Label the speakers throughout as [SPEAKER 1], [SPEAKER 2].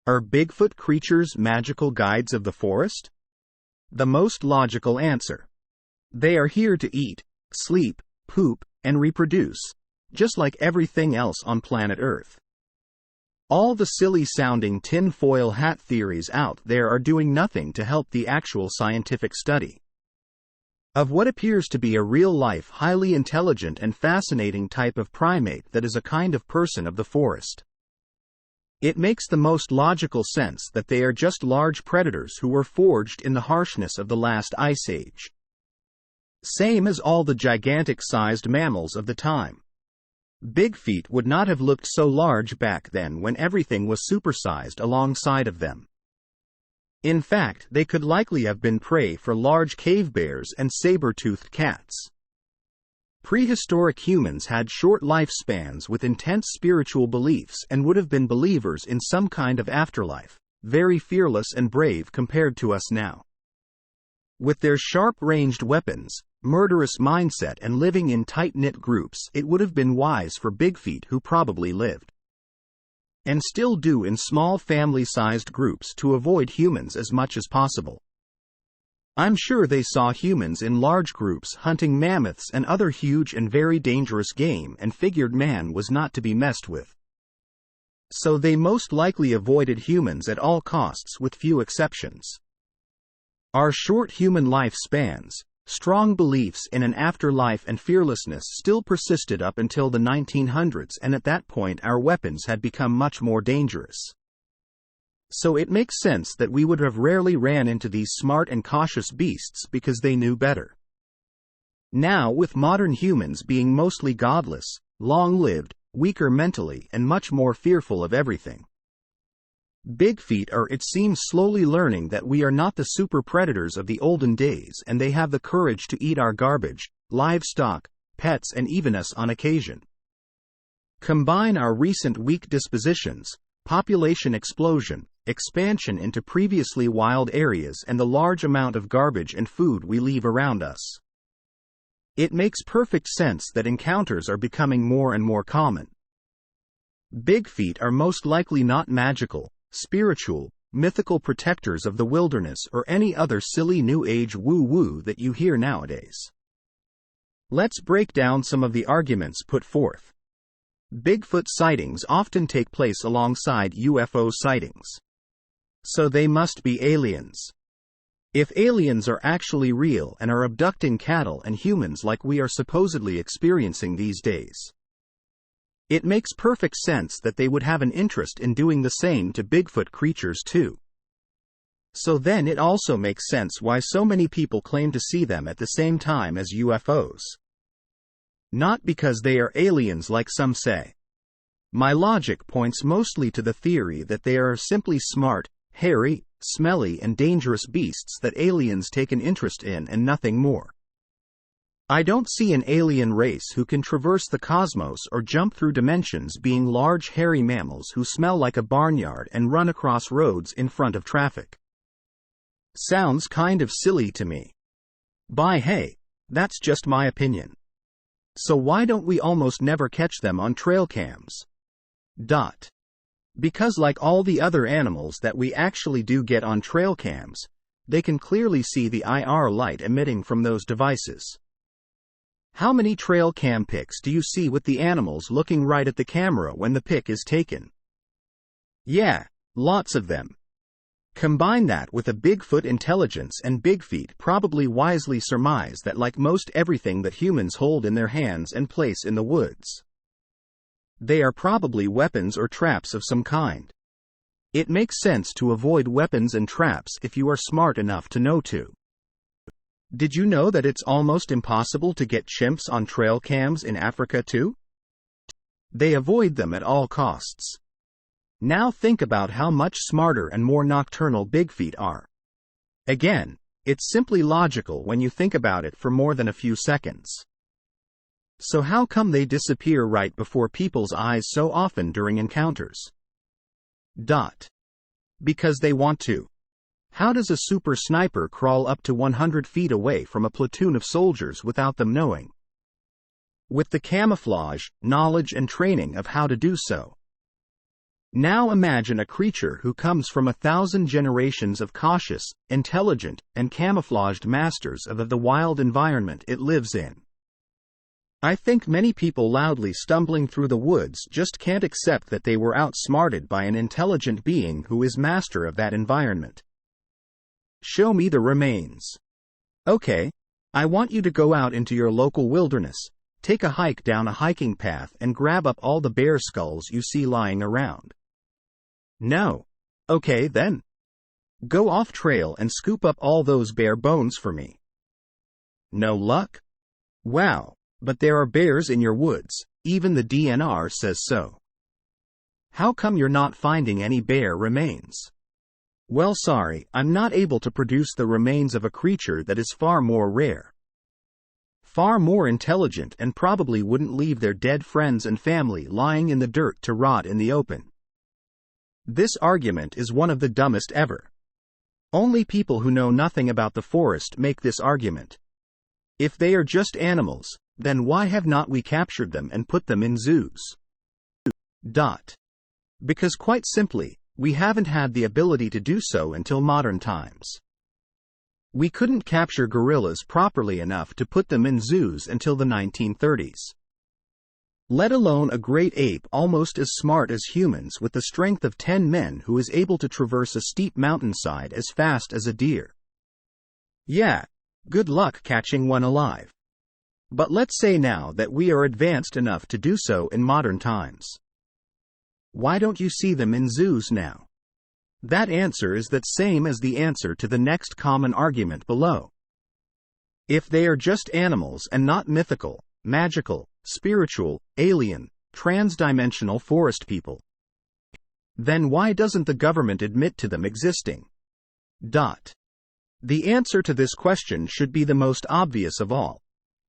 [SPEAKER 1] Are Bigfoot creatures magical guides of the forest? The most logical answer. They are here to eat, sleep, poop, and reproduce, just like everything else on planet Earth. All the silly-sounding tin-foil hat theories out there are doing nothing to help the actual scientific study of what appears to be a real-life, highly intelligent and fascinating type of primate that is a kind of person of the forest. It makes the most logical sense that they are just large predators who were forged in the harshness of the last ice age. Same as all the gigantic-sized mammals of the time. Bigfeet would not have looked so large back then when everything was supersized alongside of them. In fact, they could likely have been prey for large cave bears and saber-toothed cats. Prehistoric humans had short lifespans with intense spiritual beliefs and would have been believers in some kind of afterlife, very fearless and brave compared to us now. With their sharp-ranged weapons, murderous mindset and living in tight-knit groups, it would have been wise for Bigfeet, who probably lived and still do in small family-sized groups, to avoid humans as much as possible. I'm sure they saw humans in large groups hunting mammoths and other huge and very dangerous game and figured man was not to be messed with. So they most likely avoided humans at all costs, with few exceptions. Our short human lifespans, strong beliefs in an afterlife and fearlessness still persisted up until the 1900s, and at that point our weapons had become much more dangerous. So it makes sense that we would have rarely ran into these smart and cautious beasts because they knew better. Now, with modern humans being mostly godless, long-lived, weaker mentally, and much more fearful of everything, Bigfeet are, it seems, slowly learning that we are not the super predators of the olden days, and they have the courage to eat our garbage, livestock, pets, and even us on occasion. Combine our recent weak dispositions, population explosion, expansion into previously wild areas, and the large amount of garbage and food we leave around us. It makes perfect sense that encounters are becoming more and more common. Bigfeet are most likely not magical, spiritual, mythical protectors of the wilderness or any other silly New Age woo-woo that you hear nowadays. Let's break down some of the arguments put forth. Bigfoot sightings often take place alongside UFO sightings. So they must be aliens. If aliens are actually real and are abducting cattle and humans like we are supposedly experiencing these days, it makes perfect sense that they would have an interest in doing the same to Bigfoot creatures too. So then it also makes sense why so many people claim to see them at the same time as UFOs. Not because they are aliens like some say. My logic points mostly to the theory that they are simply smart, hairy, smelly, and dangerous beasts that aliens take an interest in and nothing more. I don't see an alien race who can traverse the cosmos or jump through dimensions being large hairy mammals who smell like a barnyard and run across roads in front of traffic. Sounds kind of silly to me. But hey, that's just my opinion. So why don't we almost never catch them on trail cams? Because like all the other animals that we actually do get on trail cams, they can clearly see the IR light emitting from those devices. How many trail cam pics do you see with the animals looking right at the camera when the pic is taken? Yeah, lots of them. Combine that with a Bigfoot intelligence and Bigfeet probably wisely surmise that, like most everything that humans hold in their hands and place in the woods, they are probably weapons or traps of some kind. It makes sense to avoid weapons and traps if you are smart enough to know to. Did you know that it's almost impossible to get chimps on trail cams in Africa too? They avoid them at all costs. Now think about how much smarter and more nocturnal Bigfeet are. Again, it's simply logical when you think about it for more than a few seconds. So how come they disappear right before people's eyes so often during encounters? Because they want to. How does a super sniper crawl up to 100 feet away from a platoon of soldiers without them knowing? With the camouflage, knowledge, and training of how to do so. Now imagine a creature who comes from 1,000 generations of cautious, intelligent, and camouflaged masters of the wild environment it lives in. I think many people loudly stumbling through the woods just can't accept that they were outsmarted by an intelligent being who is master of that environment. Show me the remains. Okay, I want you to go out into your local wilderness, take a hike down a hiking path and grab up all the bear skulls you see lying around. No. Okay then. Go off trail and scoop up all those bear bones for me. No luck? Wow, but there are bears in your woods, even the DNR says so. How come you're not finding any bear remains? Well, sorry, I'm not able to produce the remains of a creature that is far more rare. Far more intelligent and probably wouldn't leave their dead friends and family lying in the dirt to rot in the open. This argument is one of the dumbest ever. Only people who know nothing about the forest make this argument. If they are just animals, then why have not we captured them and put them in zoos? Because quite simply, we haven't had the ability to do so until modern times. We couldn't capture gorillas properly enough to put them in zoos until the 1930s. Let alone a great ape almost as smart as humans with the strength of 10 men who is able to traverse a steep mountainside as fast as a deer. Yeah, good luck catching one alive. But let's say now that we are advanced enough to do so in modern times. Why don't you see them in zoos now? That answer is that same as the answer to the next common argument below. If they are just animals and not mythical, magical, spiritual, alien, trans-dimensional forest people, then why doesn't the government admit to them existing? The answer to this question should be the most obvious of all.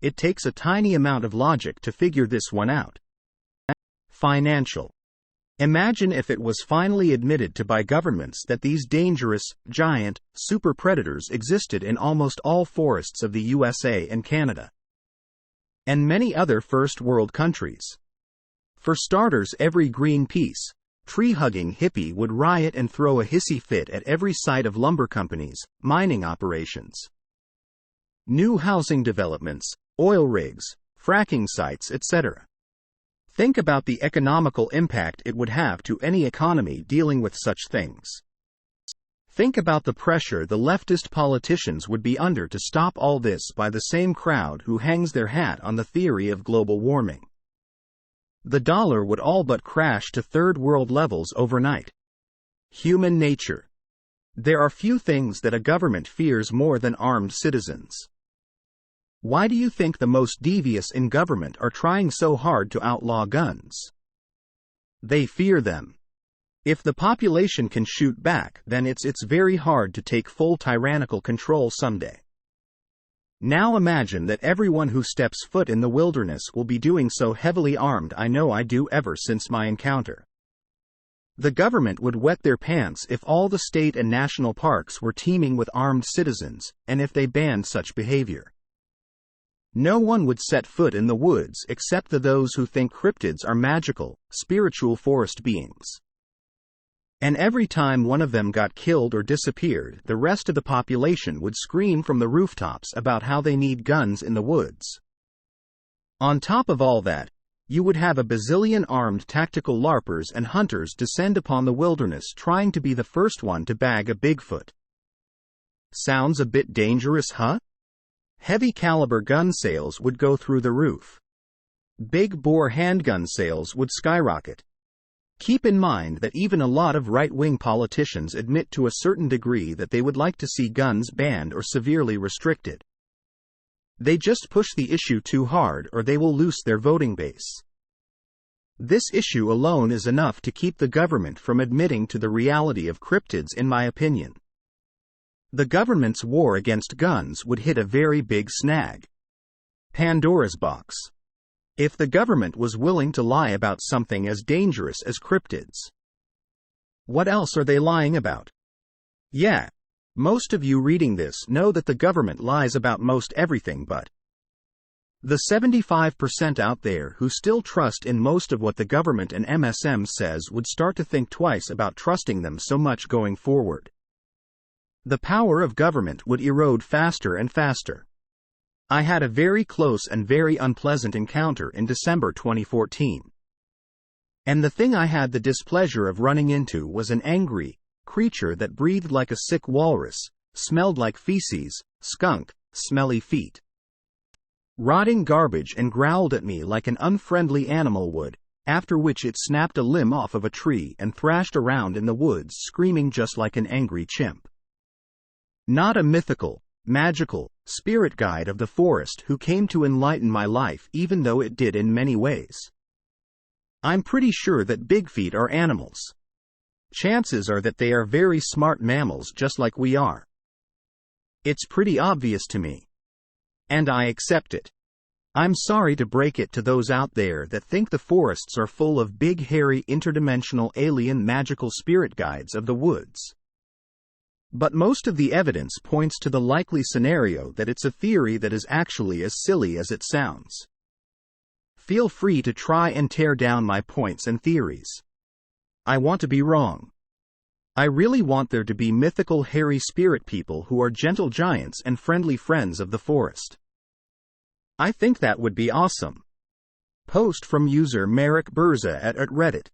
[SPEAKER 1] It takes a tiny amount of logic to figure this one out. Financial. Imagine if it was finally admitted to by governments that these dangerous, giant, super predators existed in almost all forests of the USA and Canada. And many other first world countries. For starters, every Greenpeace, tree-hugging hippie would riot and throw a hissy fit at every site of lumber companies, mining operations, new housing developments, oil rigs, fracking sites, etc. Think about the economical impact it would have to any economy dealing with such things. Think about the pressure the leftist politicians would be under to stop all this by the same crowd who hangs their hat on the theory of global warming. The dollar would all but crash to third world levels overnight. Human nature. There are few things that a government fears more than armed citizens. Why do you think the most devious in government are trying so hard to outlaw guns? They fear them. If the population can shoot back, then it's very hard to take full tyrannical control someday. Now imagine that everyone who steps foot in the wilderness will be doing so heavily armed. I know I do ever since my encounter. The government would wet their pants if all the state and national parks were teeming with armed citizens, and if they banned such behavior. No one would set foot in the woods except those who think cryptids are magical, spiritual forest beings. And every time one of them got killed or disappeared, the rest of the population would scream from the rooftops about how they need guns in the woods. On top of all that, you would have a bazillion armed tactical LARPers and hunters descend upon the wilderness trying to be the first one to bag a Bigfoot. Sounds a bit dangerous, huh? Heavy caliber gun sales would go through the roof. Big bore handgun sales would skyrocket. Keep in mind that even a lot of right-wing politicians admit to a certain degree that they would like to see guns banned or severely restricted. They just push the issue too hard or they will lose their voting base. This issue alone is enough to keep the government from admitting to the reality of cryptids, in my opinion. The government's war against guns would hit a very big snag. Pandora's box. If the government was willing to lie about something as dangerous as cryptids. What else are they lying about? Yeah, most of you reading this know that the government lies about most everything, but The 75% out there who still trust in most of what the government and MSM says would start to think twice about trusting them so much going forward. The power of government would erode faster and faster. I had a very close and very unpleasant encounter in December 2014. And the thing I had the displeasure of running into was an angry creature that breathed like a sick walrus, smelled like feces, skunk, smelly feet, rotting garbage, and growled at me like an unfriendly animal would, after which it snapped a limb off of a tree and thrashed around in the woods screaming just like an angry chimp. Not a mythical, magical, spirit guide of the forest who came to enlighten my life, even though it did in many ways. I'm pretty sure that Bigfeet are animals. Chances are that they are very smart mammals just like we are. It's pretty obvious to me. And I accept it. I'm sorry to break it to those out there that think the forests are full of big, hairy, interdimensional, alien, magical spirit guides of the woods. But most of the evidence points to the likely scenario that it's a theory that is actually as silly as it sounds. Feel free to try and tear down my points and theories. I want to be wrong. I really want there to be mythical hairy spirit people who are gentle giants and friendly friends of the forest. I think that would be awesome. Post from user Merrick Burza at Reddit.